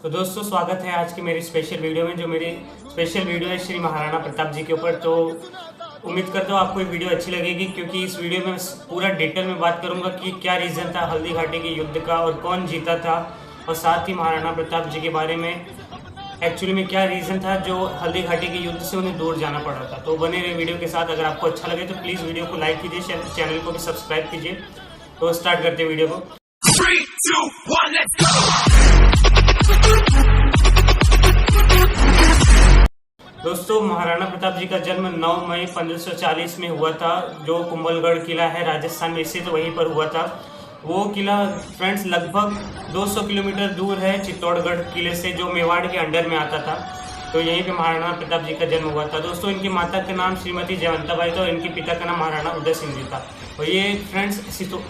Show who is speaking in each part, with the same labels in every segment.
Speaker 1: तो दोस्तों स्वागत है आज की मेरी स्पेशल वीडियो में। जो मेरी स्पेशल वीडियो है श्री महाराणा प्रताप जी के ऊपर। तो उम्मीद करता हूँ आपको ये वीडियो अच्छी लगेगी, क्योंकि इस वीडियो में पूरा डिटेल में बात करूंगा कि क्या रीज़न था हल्दी घाटी के युद्ध का और कौन जीता था, और साथ ही महाराणा प्रताप जी के बारे में एक्चुअली में क्या रीज़न था जो हल्दी घाटी के युद्ध से उन्हें दूर जाना पड़ा था। तो बने रहे वीडियो के साथ। अगर आपको अच्छा लगे तो प्लीज़ वीडियो को लाइक कीजिए, चैनल को भी सब्सक्राइब कीजिए। तो स्टार्ट करते हैं वीडियो को।
Speaker 2: 3, 2, 1, let's go!
Speaker 1: दोस्तों, महाराणा प्रताप जी का जन्म 9 मई 1540 में हुआ था, जो कुंभलगढ़ किला है राजस्थान में स्थित, वहीं पर हुआ था। वो किला फ्रेंड्स लगभग 200 किलोमीटर दूर है चित्तौड़गढ़ किले से, जो मेवाड़ के अंडर में आता था। तो यहीं पे महाराणा प्रताप जी का जन्म हुआ था। दोस्तों, इनकी माता का नाम श्रीमती जयवंताबाई था और इनके पिता का नाम महाराणा उदय सिंह जी था। और ये फ्रेंड्स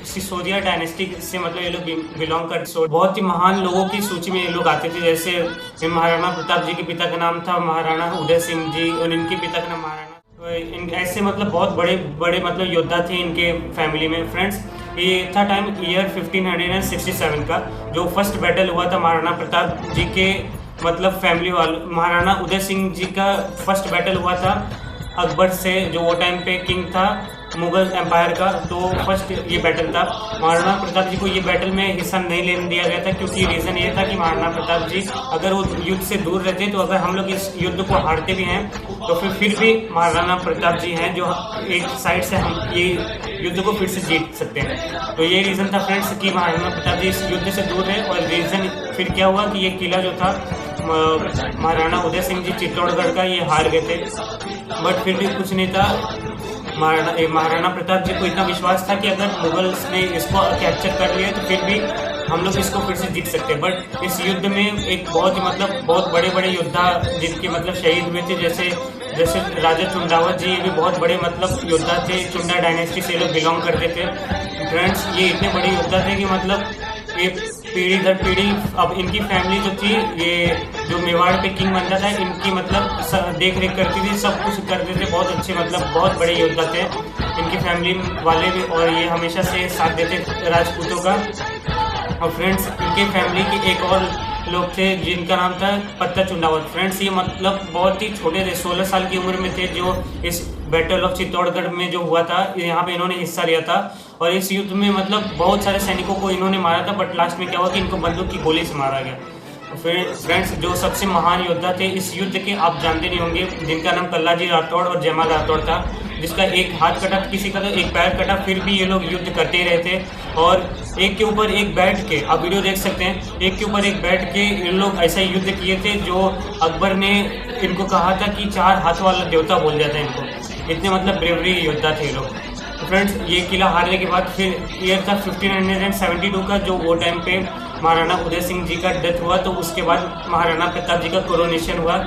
Speaker 1: सिसोदिया डायनेस्टी से मतलब ये लोग बिलोंग करते। बहुत ही महान लोगों की सूची में ये लोग आते थे। जैसे महाराणा प्रताप जी के पिता का नाम था महाराणा उदय सिंह जी और इनके पिता का नाम महाराणा। ऐसे मतलब बहुत बड़े बड़े मतलब योद्धा थे इनके फैमिली में। फ्रेंड्स, ये था टाइम ईयर 1567 का, जो फर्स्ट बैटल हुआ था महाराणा प्रताप जी के मतलब फैमिली वालों। महाराणा उदय सिंह जी का फर्स्ट बैटल हुआ था अकबर से, जो वो टाइम पे किंग था मुगल एम्पायर का। तो फर्स्ट ये बैटल था। महाराणा प्रताप जी को ये बैटल में हिस्सा नहीं लेने दिया गया था, क्योंकि रीज़न ये था कि महाराणा प्रताप जी अगर वो युद्ध से दूर रहते, तो अगर हम लोग इस युद्ध को हारते भी हैं तो फिर भी महाराणा प्रताप जी हैं जो एक साइड से हम ये युद्ध को फिर से जीत सकते हैं। तो ये रीज़न था फ्रेंड्स कि महाराणा प्रताप जी इस युद्ध से दूर है। और रीज़न फिर क्या हुआ कि ये किला जो था महाराणा उदय सिंह जी चित्तौड़गढ़ का, ये हार गए थे। बट फिर भी कुछ नहीं था। महाराणा प्रताप जी को इतना विश्वास था कि अगर मुगल्स ने इसको कैप्चर कर लिया तो फिर भी हम लोग इसको फिर से जीत सकते हैं। बट इस युद्ध में एक बहुत ही मतलब बहुत बड़े बड़े योद्धा जिनके मतलब शहीद हुए थे, जैसे राजा चुंडावत जी, ये भी बहुत बड़े मतलब योद्धा थे। चुंडा डायनेस्टी से लोग बिलोंग करते थे। फ्रेंड्स, ये इतने बड़े योद्धा थे कि मतलब ये पीढ़ी दर पीढ़ी अब इनकी फैमिली जो थी, ये जो मेवाड़ पे किंग बनता था, इनकी मतलब देख रेख करती थी, सब कुछ करते थे। बहुत अच्छे मतलब बहुत बड़े योद्धा थे इनकी फैमिली वाले भी, और ये हमेशा से साथ देते राजपूतों का। और फ्रेंड्स, इनके फैमिली के एक और लोग थे जिनका नाम था पत्ता चुंडावत। फ्रेंड्स, ये मतलब बहुत ही छोटे थे, 16 साल की उम्र में थे, जो इस बैटल ऑफ चित्तौड़गढ़ में जो हुआ था यहाँ पे इन्होंने हिस्सा लिया था। और इस युद्ध में मतलब बहुत सारे सैनिकों को इन्होंने मारा था, बट लास्ट में क्या हुआ कि इनको बंदूक की गोली से मारा गया। फिर फ्रेंड्स, जो सबसे महान योद्धा थे इस युद्ध के, आप जानते नहीं होंगे, जिनका नाम कल्लाजी राठौड़ और जयमाल राठौड़ था, जिसका एक हाथ कटा, किसी का तो एक पैर कटा, फिर भी ये लोग युद्ध करते ही रहे थे। और एक के ऊपर एक बैठ के, आप वीडियो देख सकते हैं, एक के ऊपर एक बैठ के इन लोग ऐसा युद्ध किए थे जो अकबर ने इनको कहा था कि 4 हाथ वाला देवता बोल जाता है इनको। इतने मतलब ब्रेवरी योद्धा थे ये लोग। तो फ्रेंड्स, ये किला हारने के बाद फिर ईयर था 1572 का, जो वो टाइम पे महाराणा उदय सिंह जी का डेथ हुआ। तो उसके बाद महाराणा प्रताप जी का कोरोनेशन हुआ,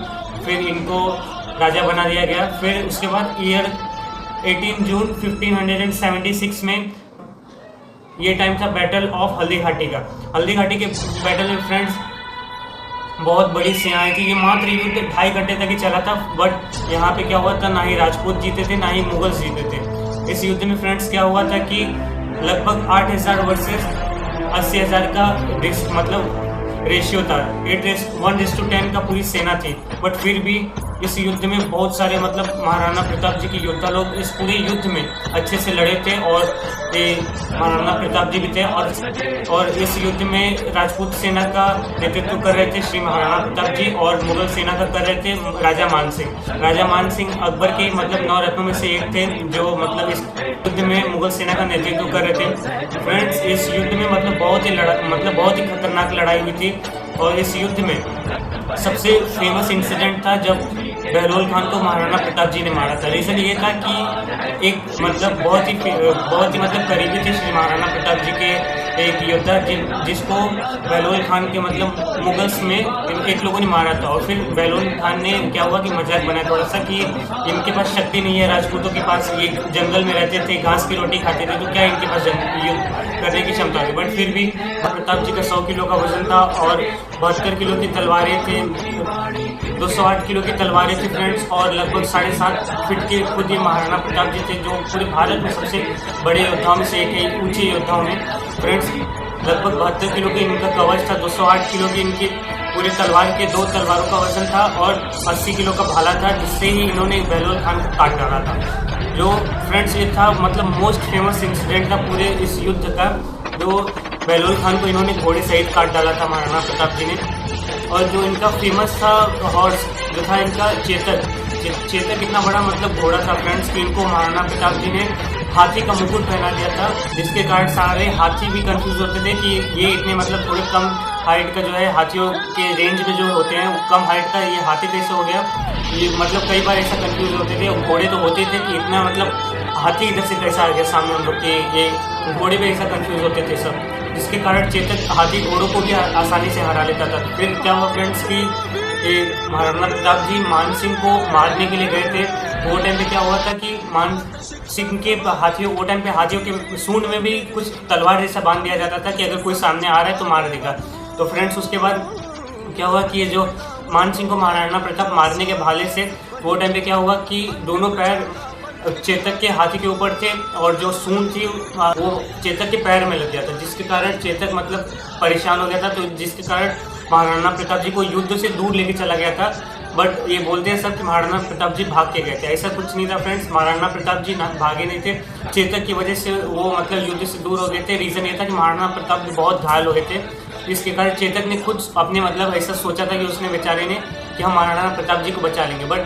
Speaker 1: फिर इनको राजा बना दिया गया। फिर उसके बाद ईयर 18 जून 1576 में ये टाइम था बैटल ऑफ हल्दी घाटी का। हल्दी घाटी के बैटल में फ्रेंड्स बहुत बड़ी सेनाएं थी। ये मात्र युद्ध 2.5 घंटे तक ही चला था। बट यहाँ पे क्या हुआ था, ना ही राजपूत जीते थे ना ही मुगल्स जीते थे। इस युद्ध में फ्रेंड्स क्या हुआ था कि लगभग 8000 वर्सेस 80,000 का मतलब रेशियो था। 1:10 का पूरी सेना थी। बट फिर भी इस युद्ध में बहुत सारे मतलब महाराणा प्रताप जी के योद्धा लोग इस पूरे युद्ध में अच्छे से लड़े थे, और महाराणा प्रताप जी भी थे। और इस युद्ध में राजपूत सेना का नेतृत्व कर रहे थे श्री महाराणा प्रताप जी, और मुगल सेना का कर रहे थे राजा मान सिंह। राजा मान सिंह अकबर के मतलब 9 रत्नों में से एक थे, जो मतलब इस युद्ध में मुगल सेना का नेतृत्व कर रहे थे। फ्रेंड्स, इस युद्ध में मतलब बहुत ही खतरनाक लड़ाई हुई थी। और इस युद्ध में सबसे फेमस इंसिडेंट था जब बहलोल खान को महाराणा प्रताप जी ने मारा था। रीज़न ये था कि एक मतलब बहुत ही मतलब करीबी थे श्री महाराणा प्रताप जी के एक योद्धा जिसको बहलोल खान के मतलब मुगल्स में एक लोगों ने मारा था। और फिर बहलोल खान ने क्या हुआ कि मजाक बनाया थोड़ा सा कि इनके पास शक्ति नहीं है, राजपूतों के पास, ये जंगल में रहते थे, घास की रोटी खाते थे, तो क्या इनके पास युद्ध करने की क्षमता थी। बट फिर भी प्रताप जी का 100 किलो का वजन था और 72 किलो की तलवारें थी, 208 किलो की तलवारें थी फ्रेंड्स, और लगभग 7.5 फीट के खुद ये महाराणा प्रताप जी थे, जो पूरे भारत में सबसे बड़े योद्धाओं में से एक है, ऊंचे योद्धाओं में फ्रेंड्स। लगभग 72 किलो की इनका कवच था, 208 किलो की इनकी पूरे तलवार के 2 तलवारों का वजन था और 80 किलो का भाला था, जिससे ही इन्होंने बहलोल खान को काट डाला था। जो फ्रेंड्स ये था मतलब मोस्ट फेमस इंसिडेंट था पूरे इस युद्ध का, जो बहलोल खान को इन्होंने घोड़े सहित काट डाला था महाराणा प्रताप जी ने। और जो इनका फेमस था हॉर्स जो था इनका चेतक कितना बड़ा मतलब घोड़ा था फ्रेंड्स कि इनको महाराणा प्रताप जी ने हाथी का मुकुट पहना दिया था, जिसके कारण सारे हाथी भी कंफ्यूज होते थे कि ये इतने मतलब थोड़े कम हाइट का जो है, हाथियों के रेंज में जो होते हैं कम हाइट का ये हाथी कैसे हो गया। ये मतलब कई बार ऐसा कंफ्यूज होते थे। घोड़े तो होते थे कि इतना मतलब हाथी इधर से कैसा आ गया सामने हम लोग के, ये घोड़े भी ऐसा कंफ्यूज होते थे सब, जिसके कारण चेतक हाथी घोड़ों को भी आसानी से हरा लेता था। फिर क्या हुआ फ्रेंड्स कि महाराणा प्रताप जी मान सिंह को मारने के लिए गए थे। वो टाइम पे क्या हुआ था कि मान सिंह के हाथियों, वो टाइम पे हाथियों के सूंड में भी कुछ तलवार जैसा बांध दिया जाता था कि अगर कोई सामने आ रहा है तो मार देगा। तो फ्रेंड्स उसके बाद क्या हुआ कि ये जो मान सिंह को महाराणा प्रताप मारने के भाले से, वो टाइम पे क्या हुआ कि दोनों पैर चेतक के हाथी के ऊपर थे और जो सूंड थी वो चेतक के पैर में लग गया था, जिसके कारण चेतक मतलब परेशान हो गया था। तो जिसके कारण महाराणा प्रताप जी को युद्ध से दूर लेके चला गया था। बट ये बोलते हैं सब कि महाराणा प्रताप जी भाग के गए थे, ऐसा कुछ नहीं था फ्रेंड्स। महाराणा प्रताप जी भागे नहीं थे, चेतक की वजह से वो मतलब युद्ध से दूर हो गए थे। रीज़न ये था कि महाराणा प्रताप जी बहुत घायल हो गए थे, जिसके कारण चेतक ने खुद अपने मतलब ऐसा सोचा था कि उसने बेचारे ने कि हम महाराणा प्रताप जी को बचा लेंगे। बट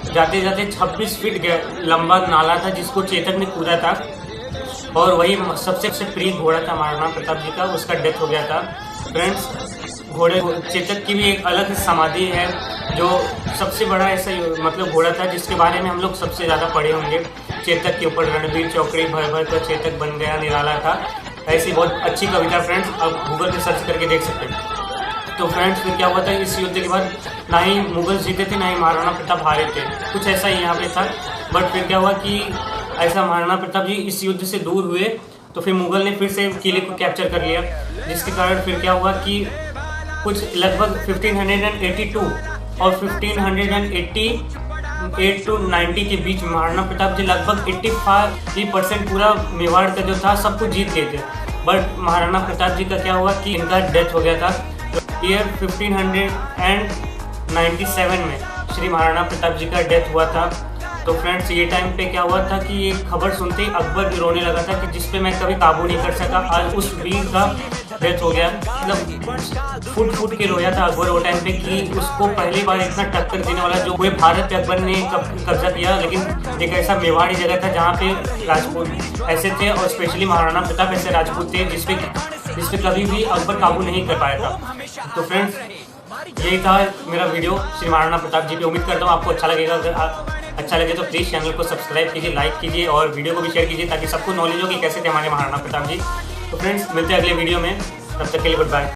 Speaker 1: जाते जाते 26 फीट लंबा नाला था जिसको चेतक ने कूदा था, और वही सबसे प्रिय घोड़ा था महाराणा प्रताप जी का, उसका डेथ हो गया था फ्रेंड्स। घोड़े चेतक की भी एक अलग समाधि है, जो सबसे बड़ा ऐसा मतलब घोड़ा था जिसके बारे में हम लोग सबसे ज़्यादा पढ़े होंगे। चेतक के ऊपर रणबीर चौकड़ी भर भर कर चेतक बन गया निराला था, ऐसी बहुत अच्छी कविता फ्रेंड्स, आप गूगल पे सर्च करके देख सकते हैं। तो फ्रेंड्स फिर क्या हुआ था इस युद्ध के बाद, ना ही मुगल जीते थे ना ही महाराणा प्रताप हारे थे, कुछ ऐसा ही यहाँ पे था। बट फिर क्या हुआ कि ऐसा महाराणा प्रताप जी इस युद्ध से दूर हुए, तो फिर मुगल ने फिर से किले को कैप्चर कर लिया, जिसके कारण फिर क्या हुआ कि कुछ लगभग 1582 और 1588 to 90 के बीच महाराणा प्रताप जी लगभग 85% पूरा मेवाड़ का जो था सब कुछ जीत गए थे। बट महाराणा प्रताप जी का क्या हुआ कि इनका डेथ हो गया था। तो ईयर 1597 में श्री महाराणा प्रताप जी का डेथ हुआ था। तो फ्रेंड्स ये टाइम पे क्या हुआ था कि ये खबर सुनते ही अकबर भी रोने लगा था कि जिसपे मैं कभी काबू नहीं कर सका, आज उस वीर का डेथ हो गया। मतलब फूट फूट के रोया था अकबर वो टाइम पे कि उसको पहली बार इतना टक्कर देने वाला जो हुए भारत पे अकबर ने कब्जा किया। लेकिन एक ऐसा मेवाड़ी जगह था जहाँ पे राजपूत ऐसे थे, और स्पेशली महाराणा प्रताप ऐसे राजपूत थे जिसपे कभी भी अकबर काबू नहीं कर पाया था। तो फ्रेंड्स यही था मेरा वीडियो श्री महाराणा प्रताप जी पे। उम्मीद करता हूँ आपको अच्छा लगेगा। अगर अच्छा लगे तो प्लीज़ चैनल को सब्सक्राइब कीजिए, लाइक कीजिए और वीडियो को भी शेयर कीजिए ताकि सबको नॉलेज हो कि कैसे थे हमारे महाराणा प्रताप जी। तो फ्रेंड्स मिलते हैं अगले वीडियो में, तब तक के लिए गुड बाय।